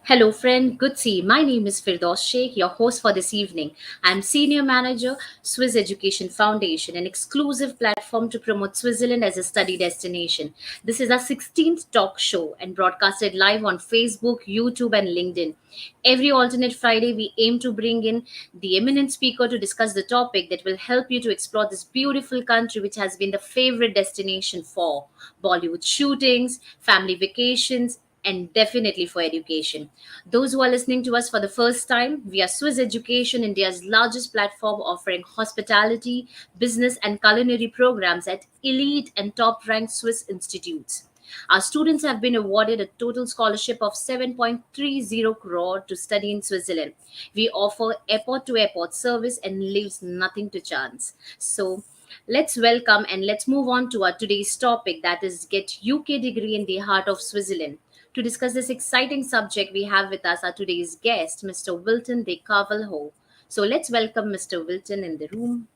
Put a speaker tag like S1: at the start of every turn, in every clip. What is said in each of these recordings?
S1: Hello, friend. Good see. My name is Firdaus Sheikh, your host for this evening. I'm Senior Manager, Swiss Education Foundation, an exclusive platform to promote Switzerland as a study destination. This is our 16th talk show and broadcasted live on Facebook, YouTube, and LinkedIn. Every alternate Friday, we aim to bring in the eminent speaker to discuss the topic that will help you to explore this beautiful country, which has been the favorite destination for Bollywood shootings, family vacations, and definitely for education. Those who are listening to us for the first time, we are Swiss Education, India's largest platform offering hospitality, business, and culinary programs at elite and top ranked Swiss institutes. Our students have been awarded a total scholarship of 7.30 crore to study in Switzerland. We offer airport to airport service and leaves nothing to chance. So, let's welcome and let's move on to our today's topic, that is get UK degree in the heart of Switzerland. To discuss this exciting subject, we have with us our today's guest, Mr. Wilton de Carvalho. So let's welcome Mr. Wilton in the room.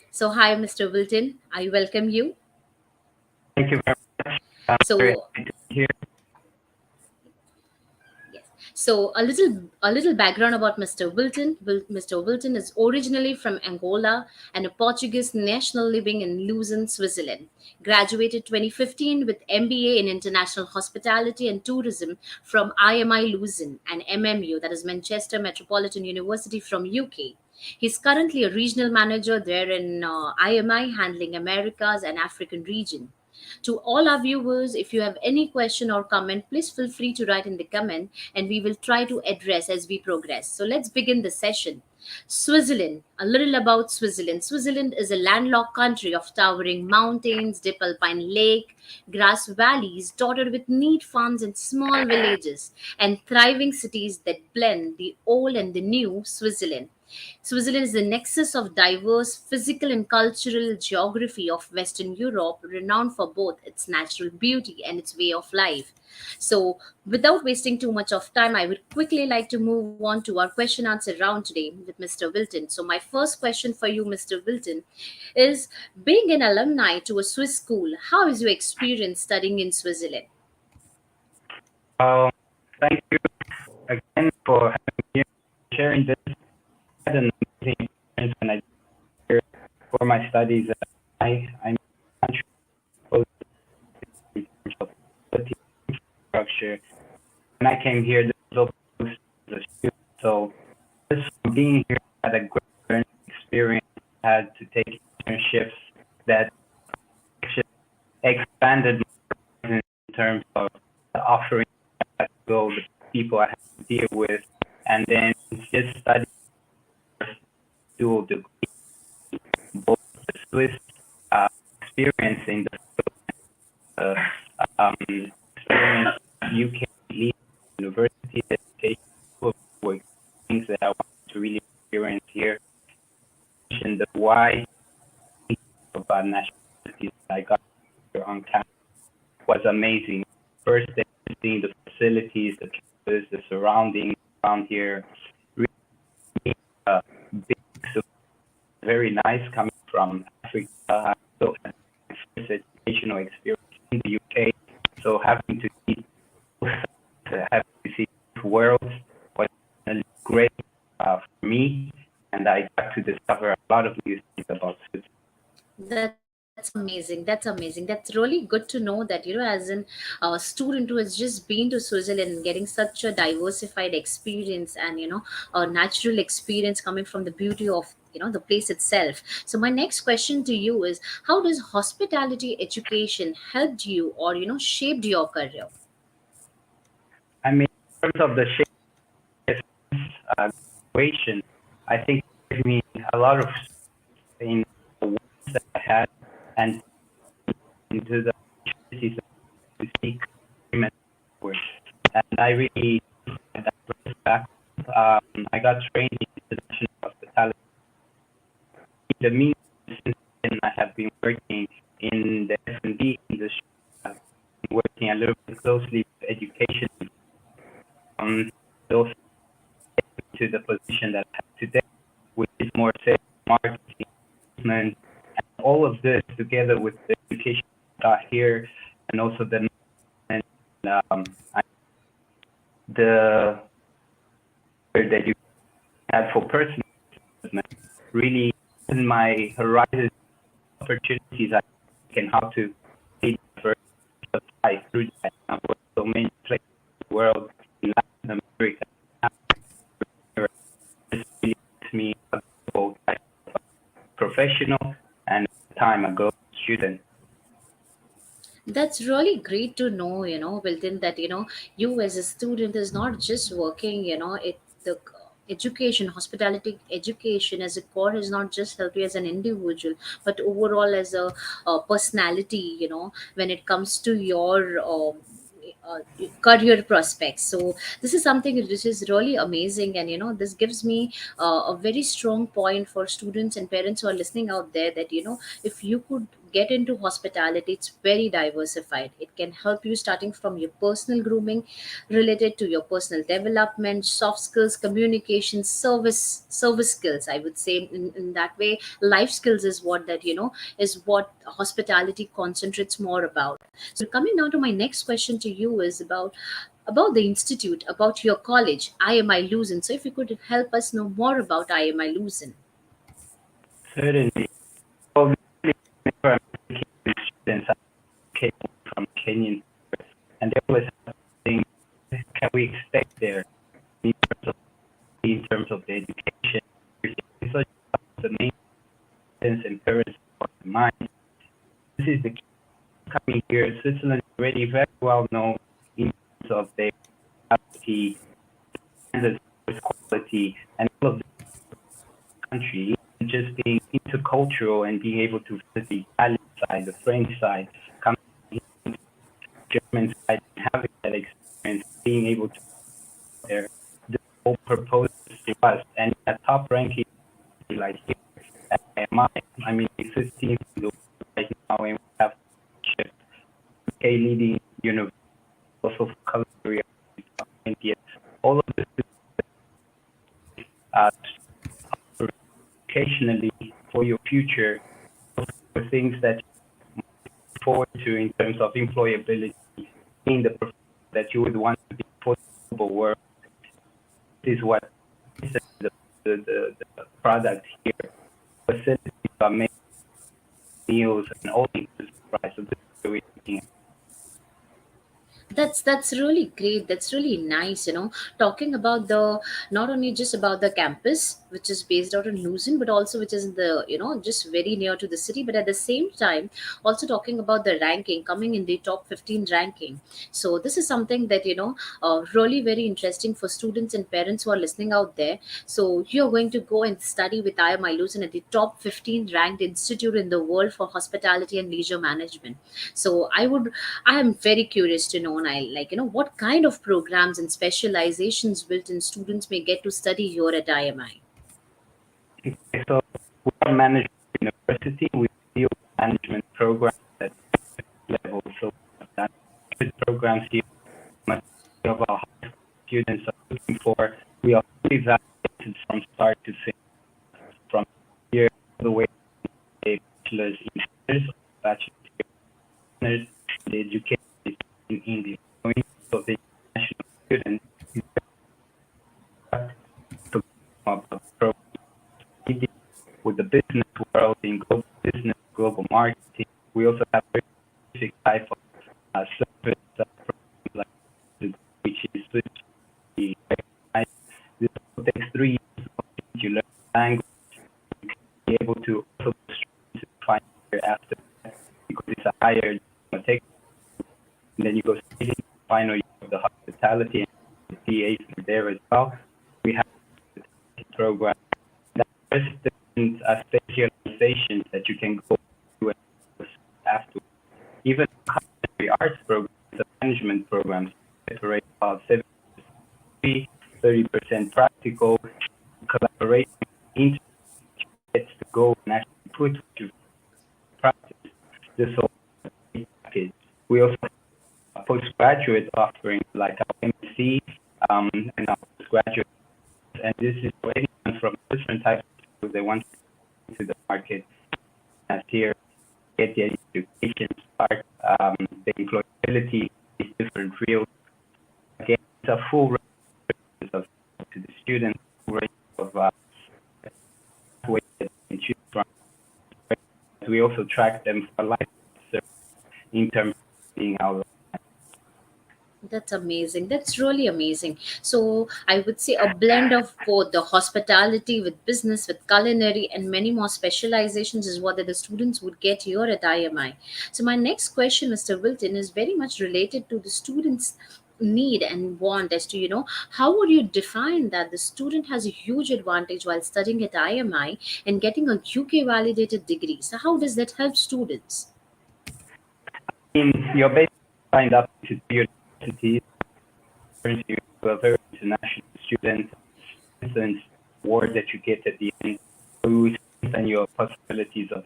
S1: So hi, Mr. Wilton. I welcome you.
S2: Thank you very much. I'm very
S1: So
S2: happy to be here.
S1: yes. So a little background about Mr. Wilton. Mr. Wilton is originally from Angola and a Portuguese national living in Luzern, Switzerland. Graduated 2015 with MBA in International Hospitality and Tourism from IMI Luzern and MMU, that is Manchester Metropolitan University from UK. He's currently a regional manager there in IMI, handling Americas and African region. To all our viewers, if you have any question or comment, please feel free to write in the comment and we will try to address as we progress. So let's begin the session. Switzerland, a little about Switzerland. Switzerland is a landlocked country of towering mountains, deep alpine lake, grass valleys dotted with neat farms and small villages, and thriving cities that blend the old and the new Switzerland. Switzerland is the nexus of diverse physical and cultural geography of Western Europe, renowned for both its natural beauty and its way of life. So, without wasting too much of time, I would quickly like to move on to our question answer round today with Mr. Wilton. So, my first question for you, Mr. Wilton, is being an alumni to a Swiss school, how is your experience studying in Switzerland?
S2: Um, Thank you again for having me here, sharing this. I had an amazing experience when I was here for my studies. I'm exposed to quality infrastructure. When I came here, this was also as a student. So just from being here, I had a great learning experience. I had to take internships that actually expanded in terms of the offering I had to go, the people I had to deal with, and then just study dual degree, both the Swiss uh, experience in the uh, experience UK lead university education were things that I wanted to really experience here. And the why about nationalities that I got here on campus was amazing. First, seeing the facilities, the campus, the surroundings around here, really big, so very nice coming from Africa. So I had my first educational experience in the UK. So having to see, having to see worlds was really great for me, and I got to discover a lot of new things about Switzerland.
S1: That's amazing. That's amazing. That's really good to know that, as an student who has just been to Switzerland and getting such a diversified experience and, a natural experience coming from the beauty of, the place itself. So my next question to you is, how does hospitality education helped you or, shaped your career?
S2: I mean, in terms of the shape graduation, I think it gave me a lot of in the work that I had and into the opportunities to speak human language. And I really had that first back. I got trained in international hospitality. In the meantime, since then, I have been working in the F&B industry. I've been working a little bit closely with education. Also to the position that I have today, which is more sales, marketing, management, and all of this together with the education I got here and also the I, the that you had for personal development really in my horizon opportunities I can how to see diversify through that. I work so many places in the world, in Latin America, Africa. This really makes me a both professional and at the time ago student.
S1: That's really great to know, Wilton, that, you as a student is not just working, the education, hospitality education as a core has not just helped you as an individual, but overall as a personality, when it comes to your career prospects. So this is something which is really amazing, and this gives me a very strong point for students and parents who are listening out there, that if you could get into hospitality, it's very diversified. It can help you starting from your personal grooming related to your personal development, soft skills, communication, service skills, I would say. In that way, life skills is what that is what hospitality concentrates more about. So coming down to my next question to you is about the institute, about your college, IMI Luzern. So if you could help us know more about IMI Luzern.
S2: Certainly. Well, whenever I'm speaking with students, I came from Kenyan, and they always have things can we expect there in terms of the education. It's such the main sense and parents of the mind. This is the key coming here. Switzerland is already very well known in terms of their quality, standards, quality, and all of the country. Just being intercultural and being able to visit the Italian side, the French side, coming to the German side, and having that experience, being able to there, the whole purpose to us, and that top ranking like here at AMI, I mean, 15th in the world right now, and we have UK leading university, also for Culinary, all of this uh, occasionally for your future, for things that you look forward to in terms of employability, in the profession that you would want to be for the global world. This is what is the product here. Facilities are made, meals, and all inclusive price. So this is the way we're thinking.
S1: That's really great. That's really nice. Talking about the not only just about the campus, which is based out in Luzern, but also which is in the just very near to the city. But at the same time, also talking about the ranking, coming in the top 15 ranking. So this is something that really very interesting for students and parents who are listening out there. So you're going to go and study with IMI Luzern at the top 15 ranked institute in the world for hospitality and leisure management. So I am very curious to know, Nile, like, what kind of programs and specializations built in students may get to study here at IMI.
S2: Okay, so we are management university. We deal with management programs at level. So that good programs here, much of our high school students are looking for. We are fully validated from start to finish, from here all the way to a bachelor's in honors, bachelor's in honors, the education is in English. So in terms of the international student, you have to come up with programs with the business world in global business, global marketing. We also have very specific type of service programs like which is the recognized. This also takes 3 years to learn language, be able to also find career after that because it's a higher take. And then you go straight into the final year of the hospitality and the PAs are there as well. We have the program. There's different specializations that you can go to after. Even culinary arts programs, the management programs separate about 30% practical collaboration into gets to go and actually put to practice this whole package. We also have a postgraduate offering like our MSc and our postgraduate, and this is for anyone from different types of schools they want to the market as here get the education start, the employability is different different fields. Again, it's a full range of to the students, full range of ways that they can choose from. We also track them for life in terms of being out.
S1: That's amazing. That's really amazing. So I would say a blend of both the hospitality with business, with culinary, and many more specializations is what the students would get here at IMI. So my next question, Mr. Wilton, is very much related to the students' need and want as to how would you define that the student has a huge advantage while studying at IMI and getting a UK validated degree. So how does that help students?
S2: You're basically signed up to the university, you are a very international student, and award that you get at the end, will strengthen your possibilities of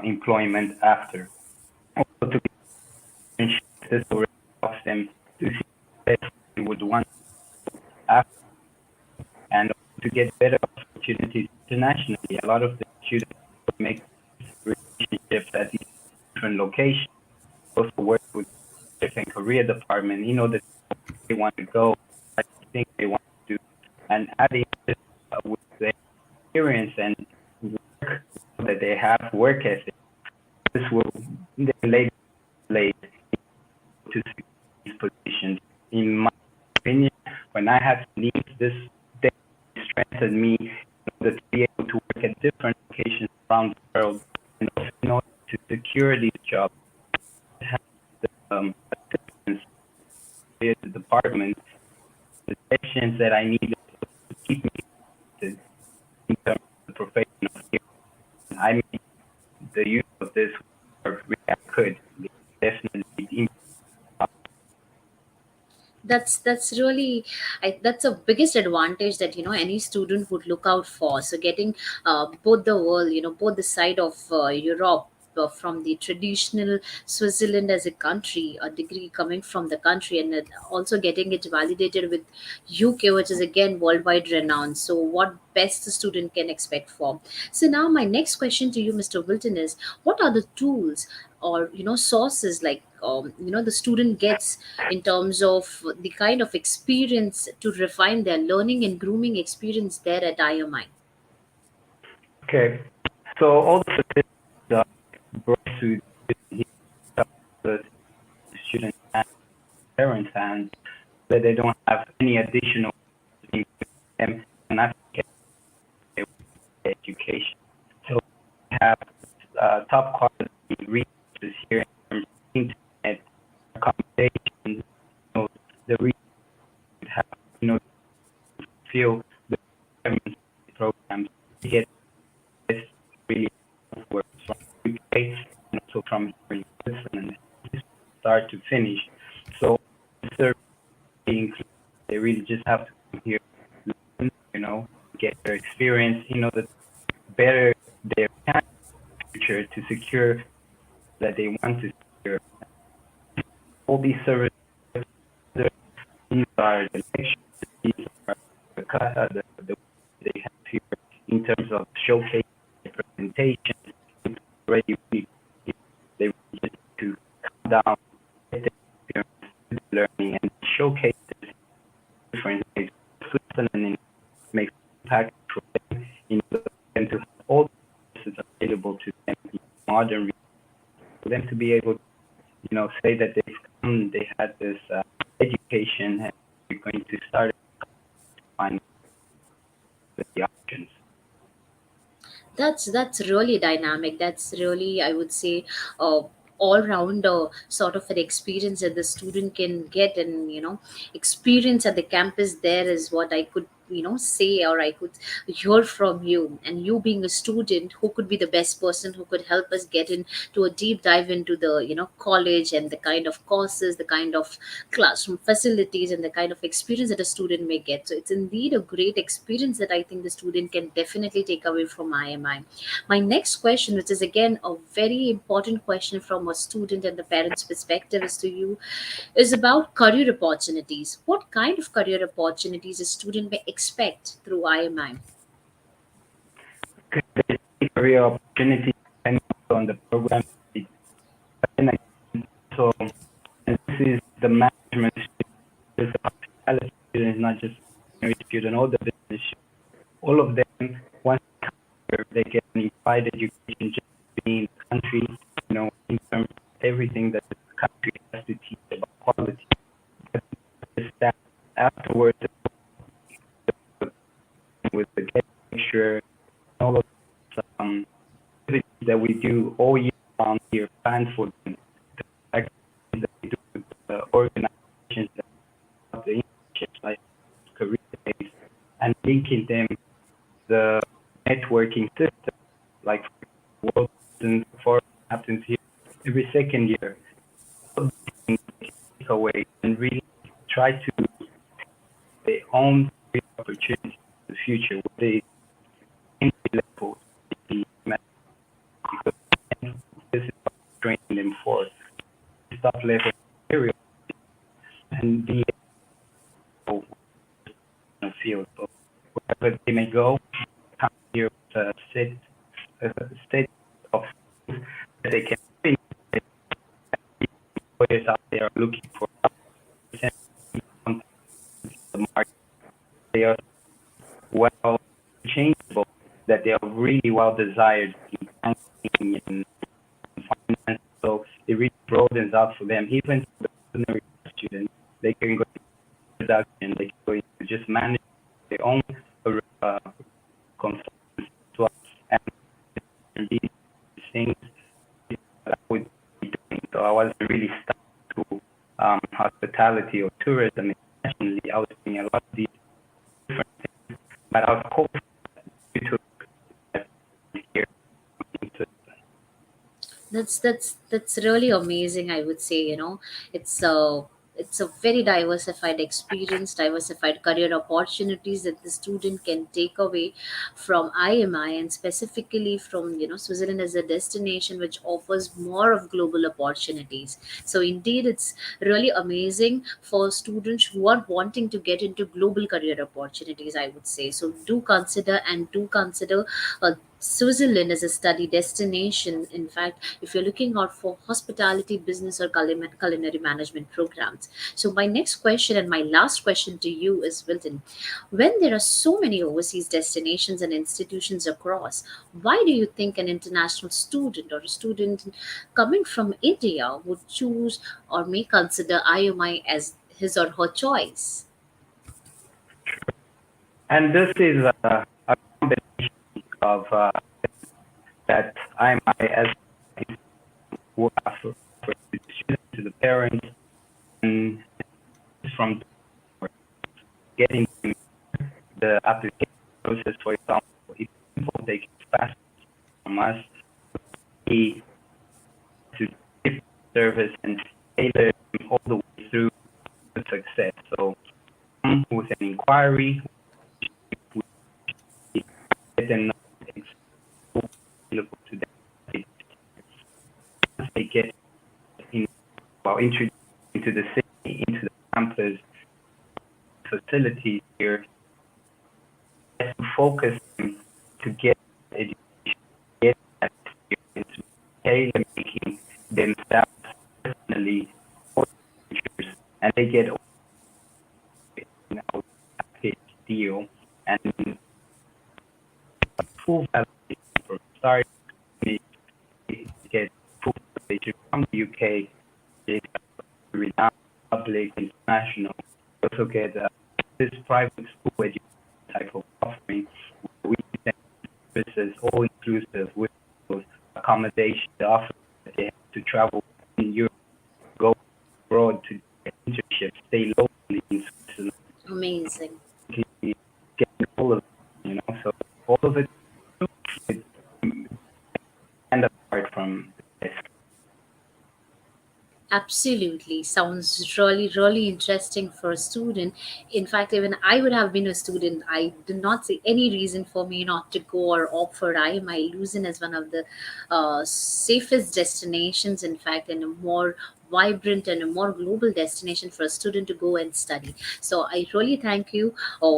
S2: employment after. Also, to be this already helps them to see what they would want after, and to get better opportunities internationally. A lot of the students make relationships at these different locations, also work with different career department, that they want to go, I think they want to do, and adding this with the experience and work that they have, work ethic, this will then later to these positions. In my opinion, when I had to leave, this they strengthened me in order to be able to work at different locations around the world, and also in order to secure these jobs, have the assistance with the department, the sessions that I needed to keep me in terms of the professional field. I made the use of this where I could definitely.
S1: That's really that's a biggest advantage that any student would look out for. So getting both the world, both the side of Europe, from the traditional Switzerland as a country, a degree coming from the country, and also getting it validated with UK, which is again worldwide renowned. So what best the student can expect for. So now my next question to you, Mr. Wilton, is what are the tools or sources like the student gets in terms of the kind of experience to refine their learning and grooming experience there at IMI.
S2: Okay, so all the statistics brought to the students and parents, and that they don't have any additional things to them and not get education. So we have top quality resources here in terms of internet accommodations. The resources have feel the government programs to get this really works from UK and also from here in Luzern, start to finish. So they really just have to come here, get their experience, the better their future to secure that they want to secure. All these services, these are the lectures, these are the they have here in terms of showcase presentations. Already, they really just to come down, get the experience, learning, and showcase this different ways of Switzerland and make impact for them, and to have all the services available to them in modern, for them to be able to, say that they had this education, and we're going to start to find the options.
S1: That's really dynamic. That's really, I would say, all round sort of an experience that the student can get, and experience at the campus there is what I could say, or I could hear from you. And you being a student, who could be the best person who could help us get into a deep dive into the college and the kind of courses, the kind of classroom facilities, and the kind of experience that a student may get. So it's indeed a great experience that I think the student can definitely take away from IMI. My next question, which is again a very important question from a student and the parents' perspective, is to you, is about career opportunities. What kind of career opportunities a student may expect through IMI?
S2: Career opportunity and on the program. And so, and this is the management students, the hospitality students, not just culinary student, all the business students, all of them, once they come here, they get an implied education just being in the country, in terms of everything that the country has to teach about quality. But that afterwards, with the guest lecture, all of um, activities that we do all year round here, planned for them, the activities that we do with the organizations that have the internships like career days, and linking them the networking system, like World Forum happens here every second year. All these things take away and really try to their own opportunities in the future, whether it's entry level, the because this is what I'm training them for, top level material and be able to field. So wherever they may go, come here with a set of skills that they can bring. Employers out there are looking for the market. They are well changeable, that they are really well desired in banking and finance. So it really broadens out for them. Even for the culinary students, they can go into production, they can go into just manage their own uh, consultants to us, and these things that I would be doing. So I wasn't really stuck to hospitality or tourism internationally. I was doing a lot of these different things, but I was hoping to here.
S1: That's really amazing. I would say, it's a very diversified experience, diversified career opportunities that the student can take away from IMI, and specifically from Switzerland as a destination which offers more of global opportunities. So indeed, it's really amazing for students who are wanting to get into global career opportunities, I would say. So do consider Switzerland as a study destination. In fact, if you're looking out for hospitality, business, or culinary management programs. So, my next question and my last question to you is, Wilton, when there are so many overseas destinations and institutions across, why do you think an international student or a student coming from India would choose or may consider IMI as his or her choice?
S2: And this is a combination of that I'm as who offer to the students, to the parents, and from getting the application process, for example, if people take fast from us, we to give service and tailor them all the way through to success. So come with an inquiry, we let them know it's available to them. Once they get in, introduced into the city, into the campus facilities here, to focus to get education, get that experience, tailor making themselves personally for teachers, and they get package deal and full validation from start. They get full validation from the UK, they get renowned public international. They also get this private school education type of offering. We send services all inclusive with accommodation, the offer that they have to travel in Europe, go abroad to get internships, stay locally in Switzerland,
S1: Amazing.
S2: get all of it, so all of it is stand apart from this.
S1: Absolutely. Sounds really, really interesting for a student. In fact, even I would have been a student. I do not see any reason for me not to go or opt for IMI Luzern as one of the safest destinations, in fact, and a more vibrant and a more global destination for a student to go and study. So I really thank you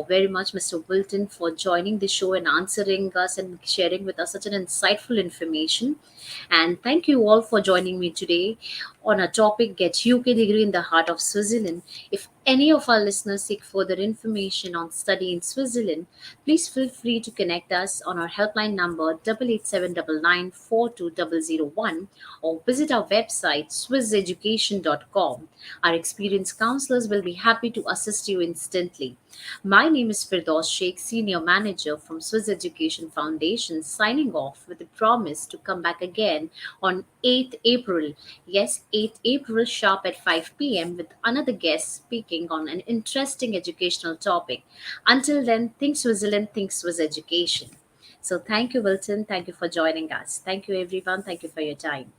S1: very much, Mr. Wilton, for joining the show and answering us and sharing with us such an insightful information. And thank you all for joining me today on a topic Get UK Degree in the Heart of Switzerland. If any of our listeners seek further information on study in Switzerland, please feel free to connect us on our helpline number 887999 or visit our website swisseducation.com. Our experienced counselors will be happy to assist you instantly. My name is Firdaus Sheikh, Senior Manager from Swiss Education Foundation, signing off with a promise to come back again on 8th April. Yes, 8th April sharp at 5 p.m. with another guest speaking on an interesting educational topic. Until then, think Switzerland, think Swiss education. So thank you, Wilton. Thank you for joining us. Thank you, everyone. Thank you for your time.